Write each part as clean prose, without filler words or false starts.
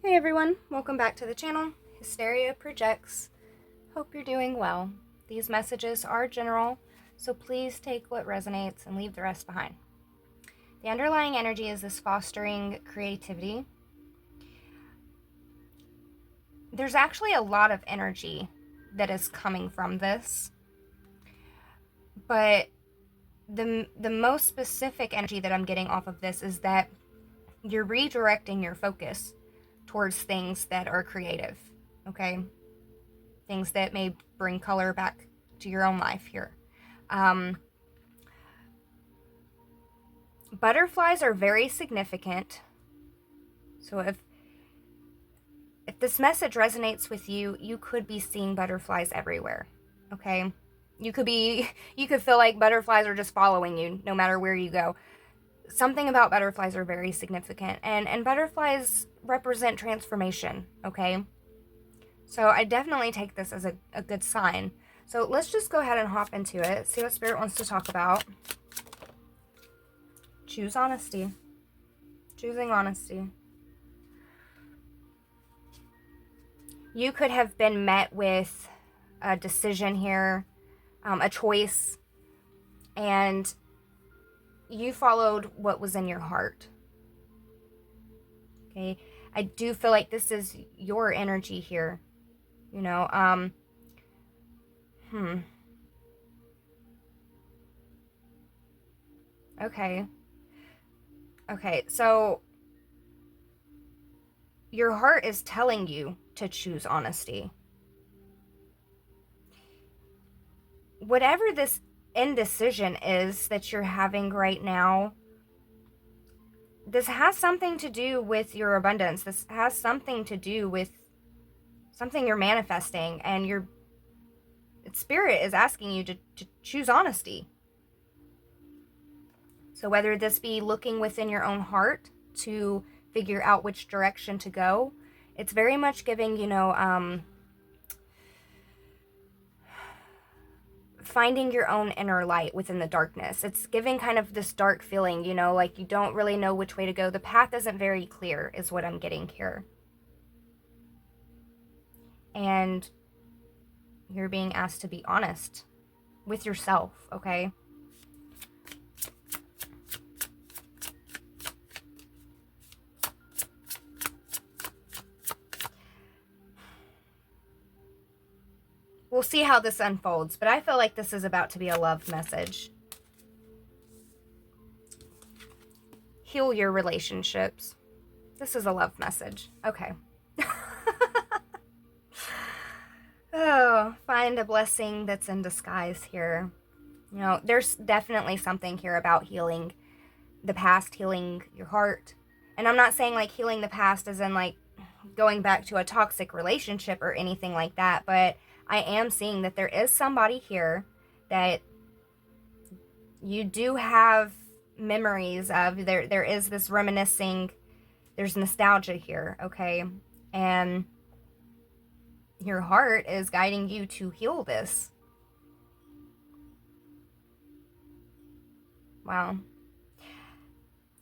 Hey everyone, welcome back to the channel. Hysteria Projects. Hope you're doing well. These messages are general, so please take what resonates and leave the rest behind. The underlying energy is this fostering creativity. There's actually a lot of energy that is coming from this, but the most specific energy that I'm getting off of this is that you're redirecting your focus towards things that are creative, okay? Things that may bring color back to your own life here. Butterflies are very significant. So if this message resonates with you, you could be seeing butterflies everywhere, okay? You could feel like butterflies are just following you no matter where you go. Something about butterflies are very significant, and butterflies represent transformation, okay? So I definitely take this as a good sign. So let's just go ahead and hop into it, see what Spirit wants to talk about. Choose honesty. Choosing honesty. You could have been met with a decision here, a choice, and you followed what was in your heart. Okay? I do feel like this is your energy here. You know, Okay. Okay, so your heart is telling you to choose honesty. Whatever this indecision is that you're having right now, this has something to do with your abundance. This has something to do with something you're manifesting, and your Spirit is asking you to choose honesty. So whether this be looking within your own heart to figure out which direction to go, it's very much giving, finding your own inner light within the darkness. It's giving kind of this dark feeling, like you don't really know which way to go. The path isn't very clear, is what I'm getting here. And you're being asked to be honest with yourself, okay? We'll see how this unfolds, but I feel like this is about to be a love message. Heal your relationships. This is a love message. Okay. Oh, find a blessing that's in disguise here. There's definitely something here about healing the past, healing your heart. And I'm not saying like healing the past as in like going back to a toxic relationship or anything like that, but I am seeing that there is somebody here that you do have memories of. There is this reminiscing, there's nostalgia here, okay? And your heart is guiding you to heal this. Wow.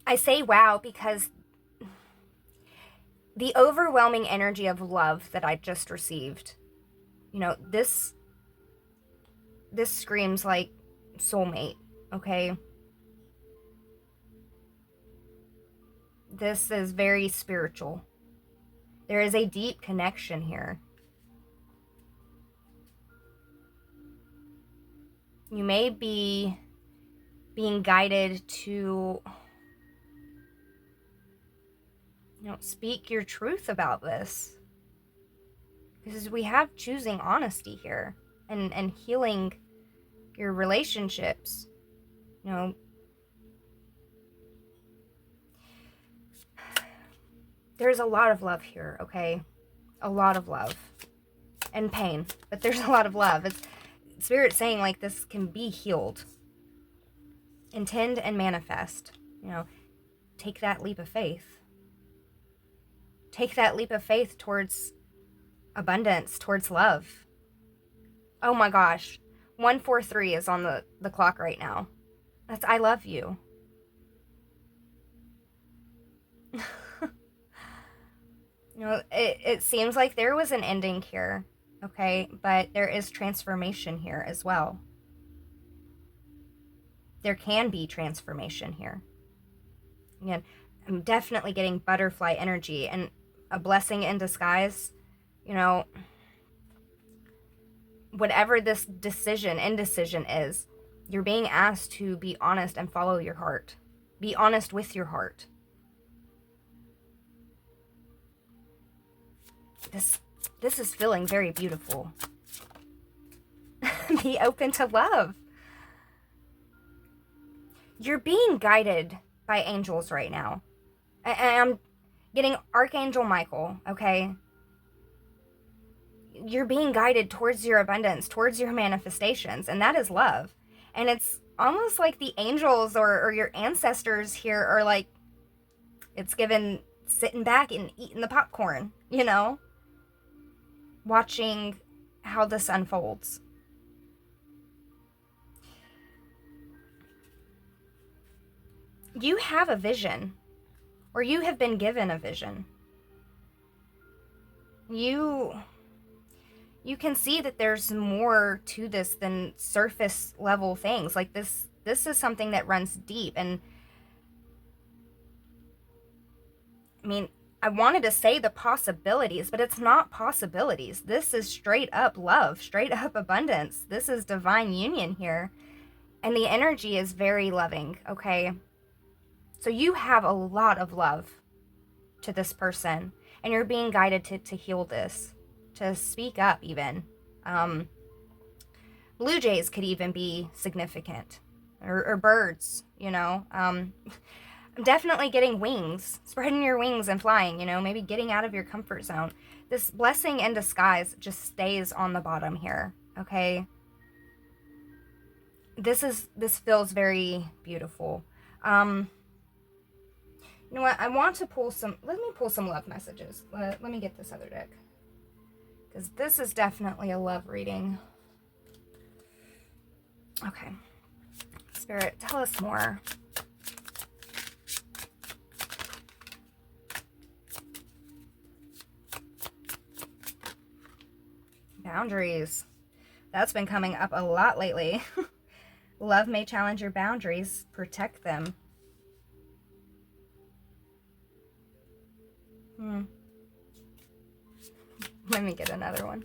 I say wow because the overwhelming energy of love that I just received, this screams like soulmate, okay? This is very spiritual. There is a deep connection here. You may be being guided to, speak your truth about this. Because we have choosing honesty here and healing your relationships. There's a lot of love here, okay? A lot of love. And pain. But there's a lot of love. It's Spirit saying like this can be healed. Intend and manifest. Take that leap of faith. Take that leap of faith towards abundance, towards love. Oh my gosh. 143 is on the clock right now. That's I love you. It seems like there was an ending here, okay? But there is transformation here as well. There can be transformation here. Again, I'm definitely getting butterfly energy and a blessing in disguise. You know, whatever this indecision is, you're being asked to be honest and follow your heart. Be honest with your heart. This is feeling very beautiful. Be open to love. You're being guided by angels right now. I'm getting Archangel Michael, okay? You're being guided towards your abundance, towards your manifestations, and that is love. And it's almost like the angels or your ancestors here are like, it's given sitting back and eating the popcorn, watching how this unfolds. You have a vision, or you have been given a vision. You can see that there's more to this than surface level things. Like this is something that runs deep. And I mean, I wanted to say the possibilities, but it's not possibilities. This is straight up love, straight up abundance. This is divine union here. And the energy is very loving, okay? So you have a lot of love to this person, and you're being guided to heal this, to speak up even. Blue jays could even be significant, or birds, I'm definitely getting wings, spreading your wings and flying, maybe getting out of your comfort zone. This blessing in disguise just stays on the bottom here, okay? This feels very beautiful. You know what? I want to pull some. Let me pull some love messages. Let me get this other deck, because this is definitely a love reading. Okay. Spirit, tell us more. Boundaries. That's been coming up a lot lately. Love may challenge your boundaries. Protect them. Let me get another one.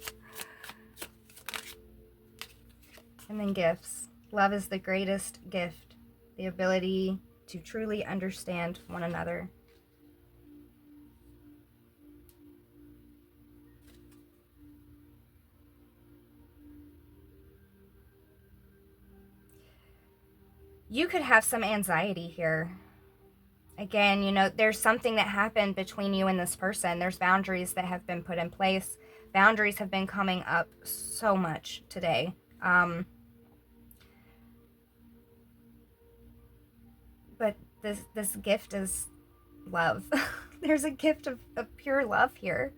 And then gifts. Love is the greatest gift. The ability to truly understand one another. You could have some anxiety here. Again, there's something that happened between you and this person. There's boundaries that have been put in place. Boundaries have been coming up so much today. But this gift is love. There's a gift of pure love here.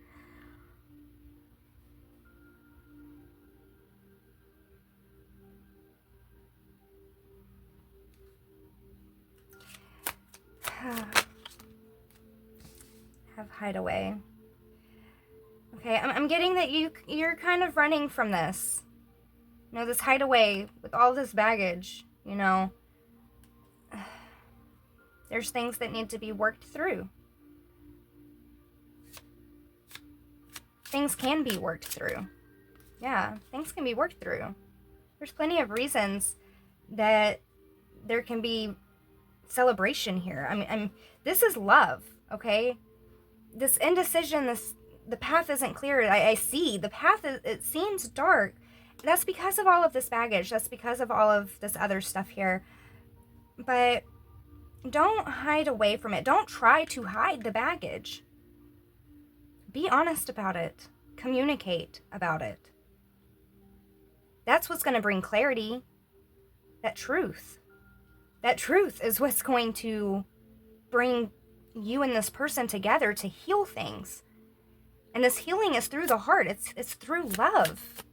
Have hideaway. Okay, I'm getting that you're kind of running from this. This hideaway with all this baggage, There's things that need to be worked through. Things can be worked through. Yeah, things can be worked through. There's plenty of reasons that there can be celebration here. This is love, okay? This indecision, the path isn't clear. I see the path it seems dark. That's because of all of this baggage. That's because of all of this other stuff here. But don't hide away from it. Don't try to hide the baggage. Be honest about it. Communicate about it. That's what's going to bring clarity. That truth. That truth is what's going to bring you and this person together to heal things. And this healing is through the heart. It's through love.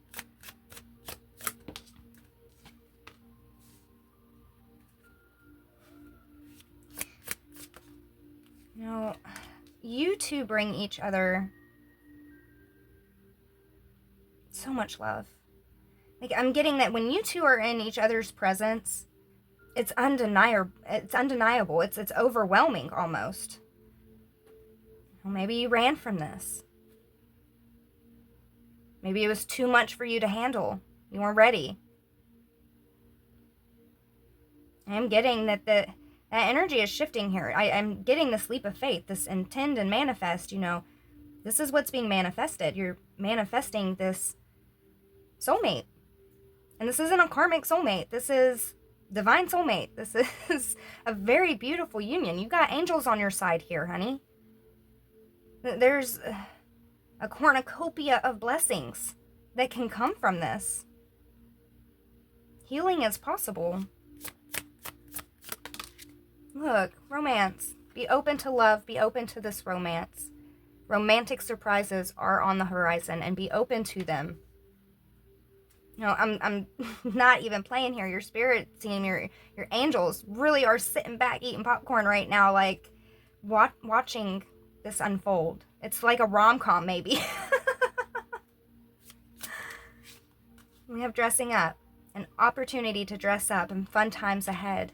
You two bring each other So much love. Like, I'm getting that when you two are in each other's presence, it's undeniable. It's overwhelming almost. Well, maybe you ran from this. Maybe it was too much for you to handle. You weren't ready. I'm getting that energy is shifting here. I'm getting this leap of faith, this intend and manifest, this is what's being manifested. You're manifesting this soulmate. And this isn't a karmic soulmate. This is divine soulmate. This is a very beautiful union. You got angels on your side here, honey. There's a cornucopia of blessings that can come from this. Healing is possible. Look, romance. Be open to love. Be open to this romance. Romantic surprises are on the horizon, and be open to them. I'm not even playing here. Your spirit team, your angels really are sitting back eating popcorn right now, like watching this unfold. It's like a rom-com, maybe. We have dressing up, an opportunity to dress up, and fun times ahead.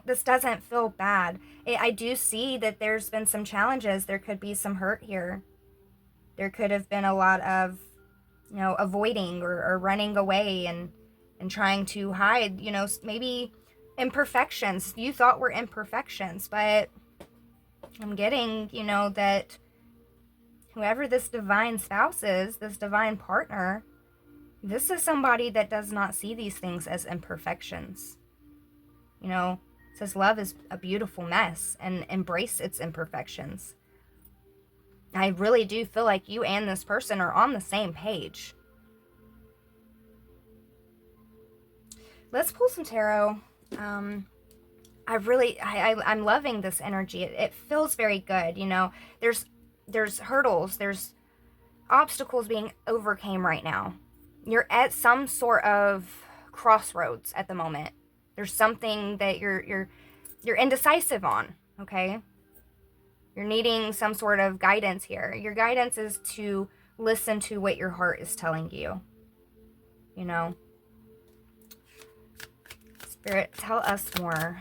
This doesn't feel bad. I do see that there's been some challenges. There could be some hurt here. There could have been a lot of, avoiding or running away and trying to hide, maybe imperfections you thought were imperfections. But I'm getting, that whoever this divine spouse is, this divine partner, this is somebody that does not see these things as imperfections. Says love is a beautiful mess and embrace its imperfections. I really do feel like you and this person are on the same page. Let's pull some tarot. I'm loving this energy. It feels very good. There's hurdles, there's obstacles being overcame right now. You're at some sort of crossroads at the moment. There's something that you're indecisive on, okay? You're needing some sort of guidance here. Your guidance is to listen to what your heart is telling you. Spirit, tell us more.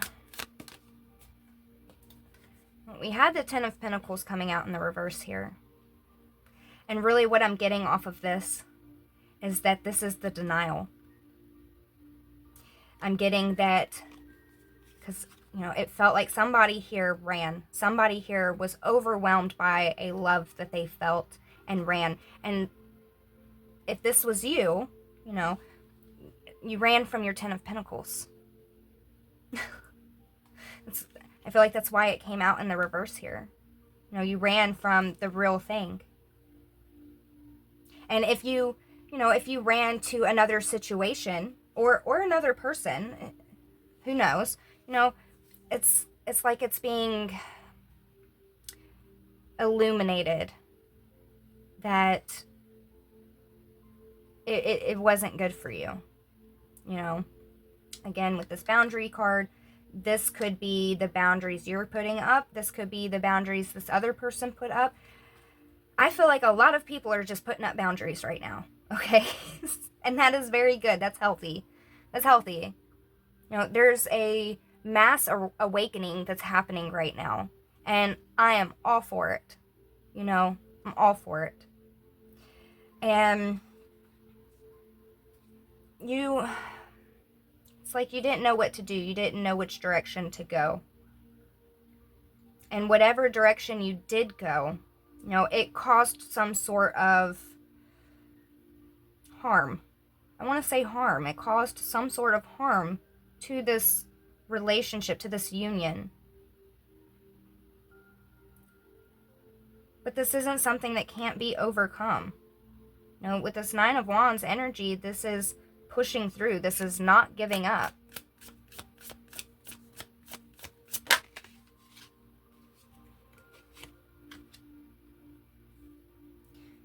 We had the Ten of Pentacles coming out in the reverse here. And really what I'm getting off of this is that this is the denial. I'm getting that because, it felt like somebody here ran. Somebody here was overwhelmed by a love that they felt and ran. And if this was you, you ran from your Ten of Pentacles. I feel like that's why it came out in the reverse here. You ran from the real thing. And if you ran to another situation or another person, who knows, it's like it's being illuminated that it wasn't good for you. Again, with this boundary card, this could be the boundaries you're putting up. This could be the boundaries this other person put up. I feel like a lot of people are just putting up boundaries right now, okay? And that is very good. That's healthy. That's healthy. There's a mass awakening that's happening right now. And I am all for it. I'm all for it. And it's like you didn't know what to do. You didn't know which direction to go. And whatever direction you did go, it caused some sort of harm. I want to say harm. It caused some sort of harm to this relationship, to this union. But this isn't something that can't be overcome. With this Nine of Wands energy, this is pushing through. This is not giving up.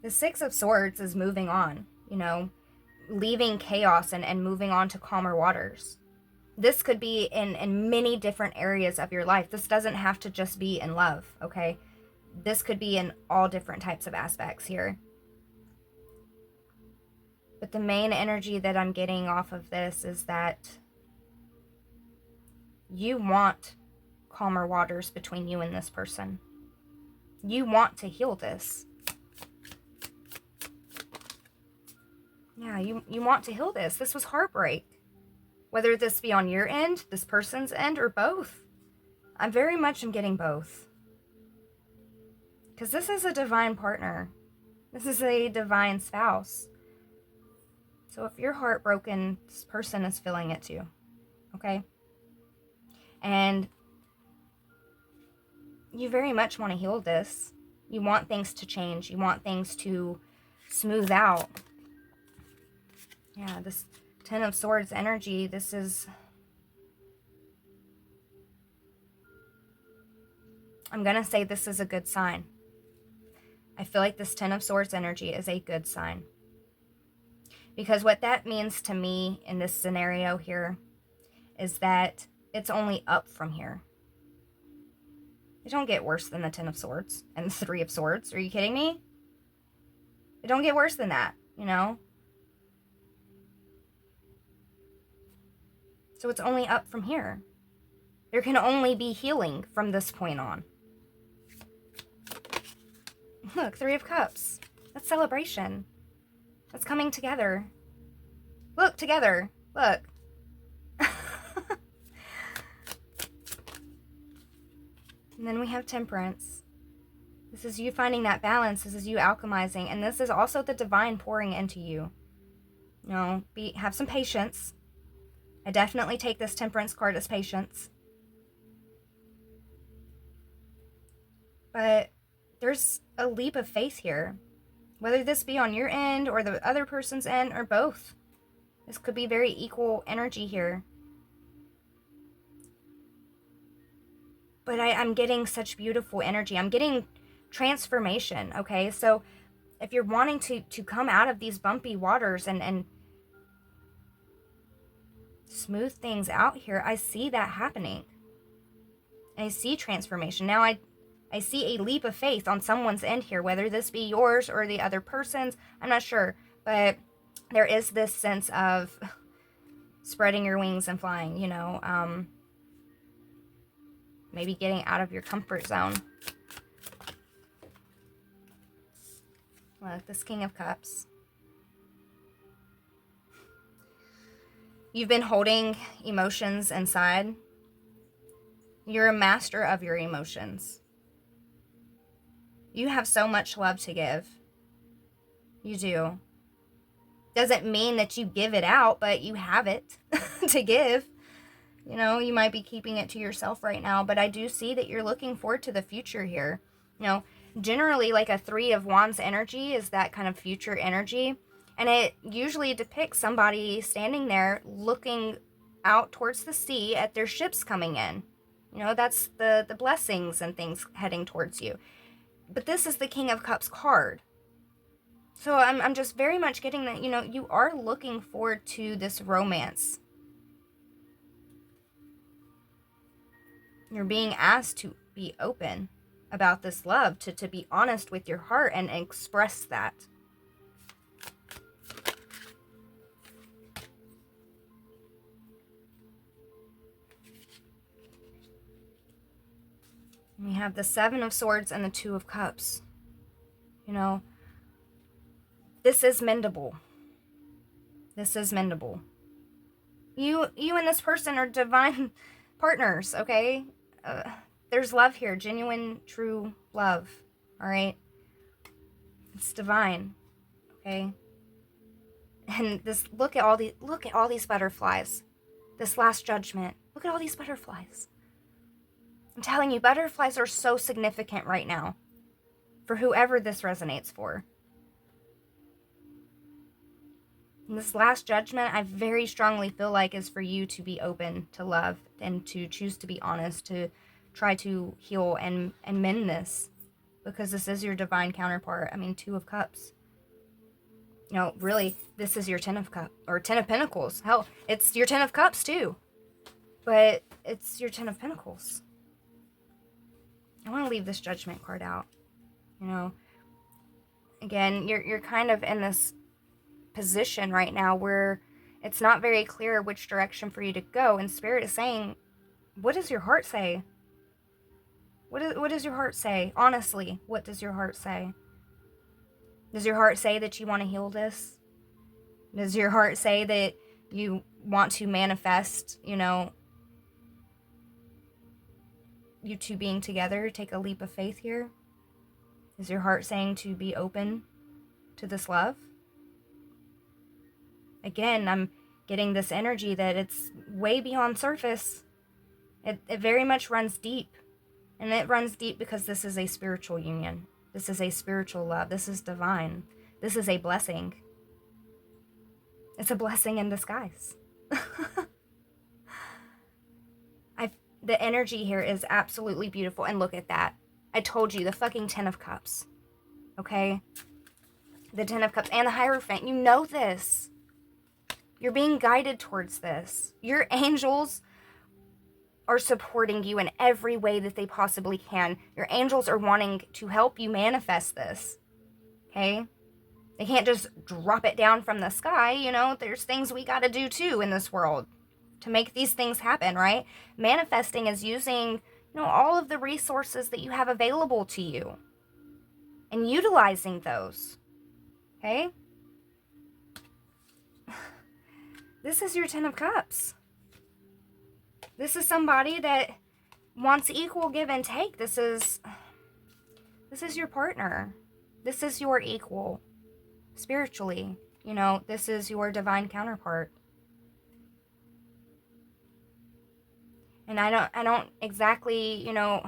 The Six of Swords is moving on, leaving chaos and moving on to calmer waters. This could be in many different areas of your life. This doesn't have to just be in love, okay? this could be in all different types of aspects here. But the main energy that I'm getting off of this is that you want calmer waters between you and this person. You want to heal this. Yeah, you want to heal this. This was heartbreak. Whether this be on your end, this person's end, or both. I very much am getting both. Because this is a divine partner. This is a divine spouse. So if you're heartbroken, this person is feeling it too. Okay? And you very much want to heal this. You want things to change. You want things to smooth out. Yeah, this Ten of Swords energy, this is... I'm going to say this is a good sign. I feel like this Ten of Swords energy is a good sign. Because what that means to me in this scenario here is that it's only up from here. It don't get worse than the Ten of Swords and the Three of Swords. Are you kidding me? It don't get worse than that, you know? So it's only up from here. There can only be healing from this point on. Look, Three of Cups. That's celebration. That's coming together. Look, together. Look. And then we have Temperance. This is you finding that balance. This is you alchemizing. And this is also the divine pouring into you. You know, have some patience. I definitely take this Temperance card as patience. But there's a leap of faith here. Whether this be on your end or the other person's end or both. This could be very equal energy here. But I'm getting such beautiful energy. I'm getting transformation, okay? So if you're wanting to come out of these bumpy waters and smooth things out here, I see that happening. I see transformation. Now I see a leap of faith on someone's end here, whether this be yours or the other person's. I'm not sure, but there is this sense of spreading your wings and flying, you know, maybe getting out of your comfort zone. Look, this King of Cups. You've been holding emotions inside. You're a master of your emotions. You have so much love to give. You do. Doesn't mean that you give it out, but you have it to give. You know, you might be keeping it to yourself right now, but I do see that you're looking forward to the future here. You know, generally like a Three of Wands energy is that kind of future energy. And it usually depicts somebody standing there looking out towards the sea at their ships coming in. You know, that's the blessings and things heading towards you. But this is the King of Cups card. So I'm just very much getting that, you know, you are looking forward to this romance. You're being asked to be open about this love, to be honest with your heart and express that. We have the Seven of Swords and the Two of Cups. You know, this is mendable. This is mendable. You and this person are divine partners, okay? There's love here, genuine, true love, all right? It's divine, okay? And this, look at all these butterflies. This Last Judgment. Look at all these butterflies. I'm telling you, butterflies are so significant right now for whoever this resonates for. And this Last Judgment, I very strongly feel like is for you to be open to love and to choose to be honest, to try to heal and mend this, because this is your divine counterpart. I mean, Two of Cups. You know, really, this is your Ten of Cups, or Ten of Pentacles. Hell, it's your Ten of Cups too, but it's your Ten of Pentacles. I want to leave this Judgment card out. You know, again, you're kind of in this position right now where it's not very clear which direction for you to go, and Spirit is saying, what does your heart say? What does your heart say? Honestly, what does your heart say? Does your heart say that you want to heal this? Does your heart say that you want to manifest, you know, you two being together? Take a leap of faith here. Is your heart saying to be open to this love? Again, I'm getting this energy that it's way beyond surface. It very much runs deep. And it runs deep because this is a spiritual union. This is a spiritual love. This is divine. This is a blessing. It's a blessing in disguise. The energy here is absolutely beautiful. And look at that. I told you, the fucking 10 of Cups. Okay? The 10 of Cups and the Hierophant. You know this. You're being guided towards this. Your angels are supporting you in every way that they possibly can. Your angels are wanting to help you manifest this. Okay? They can't just drop it down from the sky. You know, there's things we got to do too in this world to make these things happen, right? Manifesting is using, you know, all of the resources that you have available to you and utilizing those. Okay? This is your 10 of Cups. This is somebody that wants equal give and take. This is your partner. This is your equal spiritually. You know, this is your divine counterpart. And I don't exactly, you know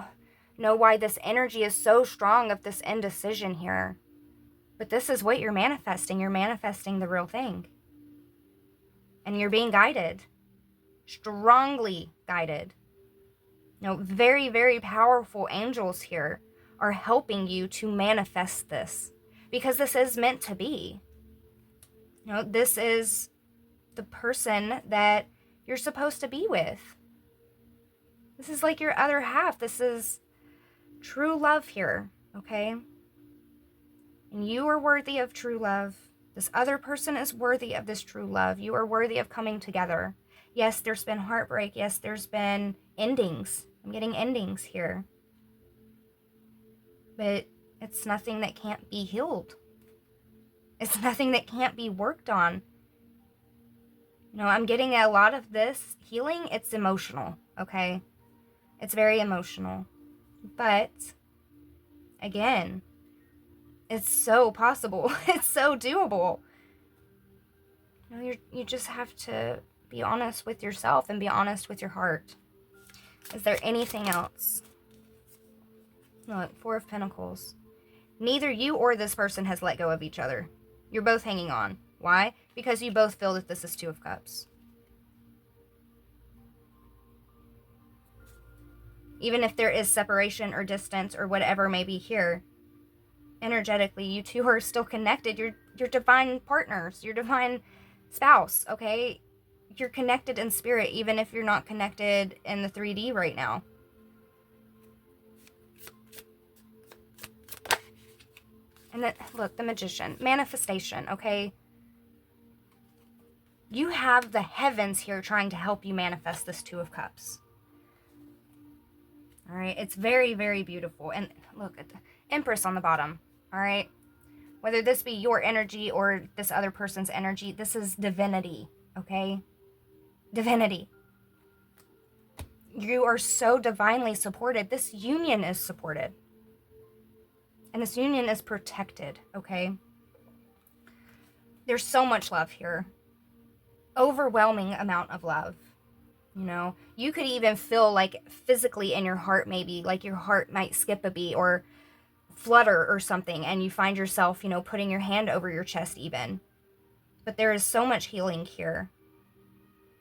why this energy is so strong of this indecision here. But this is what you're manifesting. You're manifesting the real thing. And you're being guided. Strongly guided. You know, very, very powerful angels here are helping you to manifest this. Because this is meant to be. You know, this is the person that you're supposed to be with. This is like your other half. This is true love here, okay? And you are worthy of true love. This other person is worthy of this true love. You are worthy of coming together. Yes, there's been heartbreak. Yes, there's been endings. I'm getting endings here. But it's nothing that can't be healed. It's nothing that can't be worked on. You know, I'm getting a lot of this healing. It's emotional, okay? It's very emotional. But, again, it's so possible. It's so doable. You know, you just have to be honest with yourself and be honest with your heart. Is there anything else? Look, 4 of Pentacles. Neither you or this person has let go of each other. You're both hanging on. Why? Because you both feel that this is 2 of Cups. Even if there is separation or distance or whatever may be here, energetically, you two are still connected. You're divine partners. Your divine spouse, okay? You're connected in spirit, even if you're not connected in the 3D right now. And then, look, the Magician. Manifestation, okay? You have the heavens here trying to help you manifest this 2 of Cups. All right? It's very, very beautiful. And look at the Empress on the bottom, all right? Whether this be your energy or this other person's energy, this is divinity, okay? Divinity. You are so divinely supported. This union is supported. And this union is protected, okay? There's so much love here. Overwhelming amount of love. You know, you could even feel like physically in your heart, maybe like your heart might skip a beat or flutter or something, and you find yourself, you know, putting your hand over your chest even. But there is so much healing here.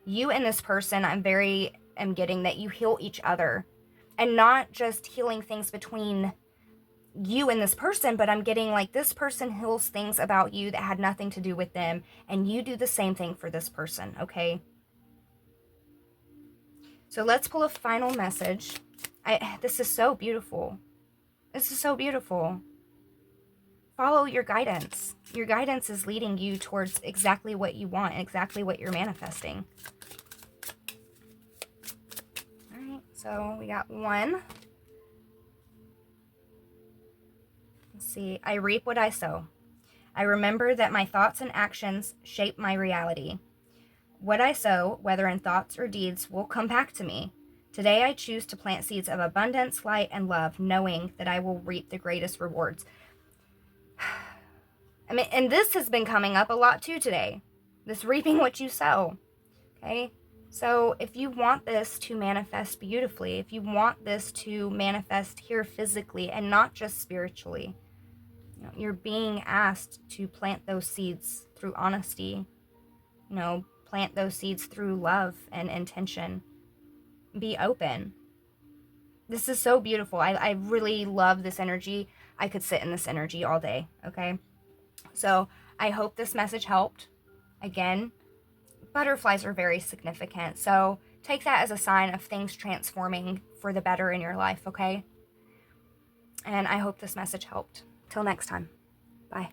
You and this person, I'm getting that you heal each other, and not just healing things between you and this person, but I'm getting like this person heals things about you that had nothing to do with them, and you do the same thing for this person, okay? So let's pull a final message. This is so beautiful. This is so beautiful. follow your guidance. Your guidance is leading you towards exactly what you want, exactly what you're manifesting. All right, so we got 1. Let's see. I reap what I sow. I remember that my thoughts and actions shape my reality. What I sow, whether in thoughts or deeds, will come back to me. Today I choose to plant seeds of abundance, light, and love, knowing that I will reap the greatest rewards. I mean, and this has been coming up a lot too today. This reaping what you sow. Okay? So if you want this to manifest beautifully, if you want this to manifest here physically and not just spiritually, you're being asked to plant those seeds through honesty, plant those seeds through love and intention. Be open. This is so beautiful. I really love this energy. I could sit in this energy all day, okay? So I hope this message helped. Again, butterflies are very significant. So take that as a sign of things transforming for the better in your life, okay? And I hope this message helped. Till next time. Bye.